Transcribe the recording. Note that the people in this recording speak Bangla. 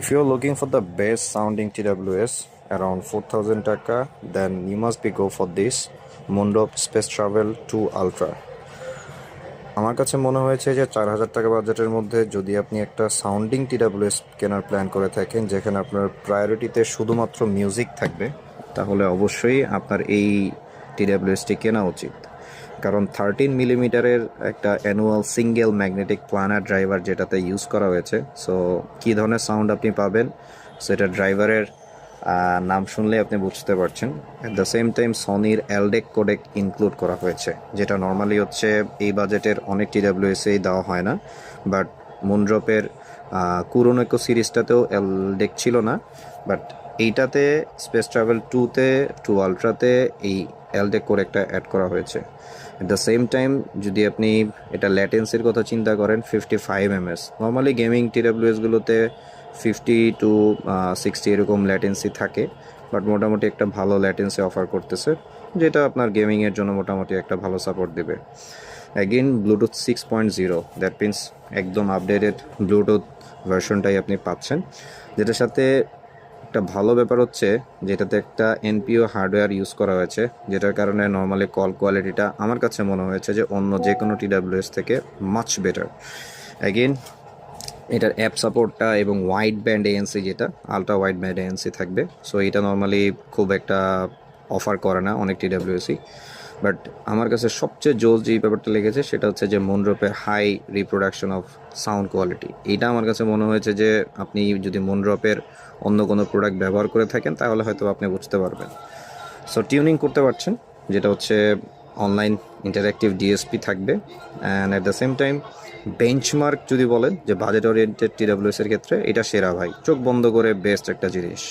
If you're looking for the best sounding TWS around 4000 taka, then you must be go for this Mundop Space Travel 2 Ultra. আমার কাছে মনে হয়েছে যে 4000 টাকা বাজেটের মধ্যে যদি আপনি একটা সাউন্ডিং TWS কেনার প্ল্যান করে থাকেন যেখানে আপনার প্রায়োরিটিতে শুধুমাত্র মিউজিক থাকবে, তাহলে অবশ্যই আপনার এই TWSটি কেনা উচিত। কারণ 13 মিলিমিটারের একটা annual single magnetic planar driver যেটাতে ইউজ করা হয়েছে। সো কী ধরনের সাউন্ড আপনি পাবেন সেটা ড্রাইভারের নাম শুনলে আপনি বুঝতে পারছেন। অ্যাট দ্য সেম টাইম সনির এলডেক কোডেক ইনক্লুড করা হয়েছে, যেটা নর্মালি হচ্ছে এই বাজেটের অনেক TWS-এই দেওয়া হয় না। বাট মুনড্রপের কুরোনেকো সিরিজটাতেও এলডেক ছিল না, বাট এইটাতে স্পেস ট্রাভেল 2-তে 2 আলট্রাতে এই এলডেক কোডেকটা অ্যাড করা হয়েছে। অ্যাট দ্য সেম টাইম যদি আপনি এটা ল্যাটেন্সির কথা চিন্তা করেন 55 ms, নর্মালি গেমিং TWS-গুলোতে 50 to 60 এরকম ল্যাটেন্সি থাকে, বাট মোটামুটি একটা ভালো ল্যাটেন্সি অফার করতেছে, যেটা আপনার গেমিংয়ের জন্য মোটামুটি একটা ভালো সাপোর্ট দেবে। অ্যাগেন ব্লুটুথ 6.0, দ্যাট মিনস একদম আপডেটেড ব্লুটুথ ভার্সনটাই আপনি পাচ্ছেন, যেটার সাথে একটা ভালো ব্যাপার হচ্ছে যেটাতে একটা NPO হার্ডওয়্যার ইউজ করা হয়েছে, যেটার কারণে নর্মালি কল কোয়ালিটিটা আমার কাছে মনে হয়েছে যে অন্য যে কোনো TWS থেকে মাচ বেটার। অ্যাগেন এটার অ্যাপ সাপোর্টটা এবং ওয়াইড ব্যান্ড ANC, যেটা আলট্রা ওয়াইড ব্যান্ড ANC থাকবে। সো এটা নর্মালি খুব একটা অফার করে না অনেক TWS-ই। বাট আমার কাছে সবচেয়ে জোর যেই ব্যাপারটা লেগেছে সেটা হচ্ছে যে মুনড্রপের high reproduction of sound quality. এইটা আমার কাছে মনে হয়েছে যে আপনি যদি মুনড্রপের অন্য কোনো প্রোডাক্ট ব্যবহার করে থাকেন তাহলে হয়তো আপনি বুঝতে পারবেন। সো টিউনিং করতে পারছেন, যেটা হচ্ছে অনলাইন ইন্টারঅ্যাক্টিভ DSP থাকবে। And at the same time benchmark যদি বলেন যে বাজেট ওরিয়েন্টেড TWS-এর ক্ষেত্রে এটা সেরা ভাই, চোখ বন্ধ করে বেস্ট একটা জিনিস।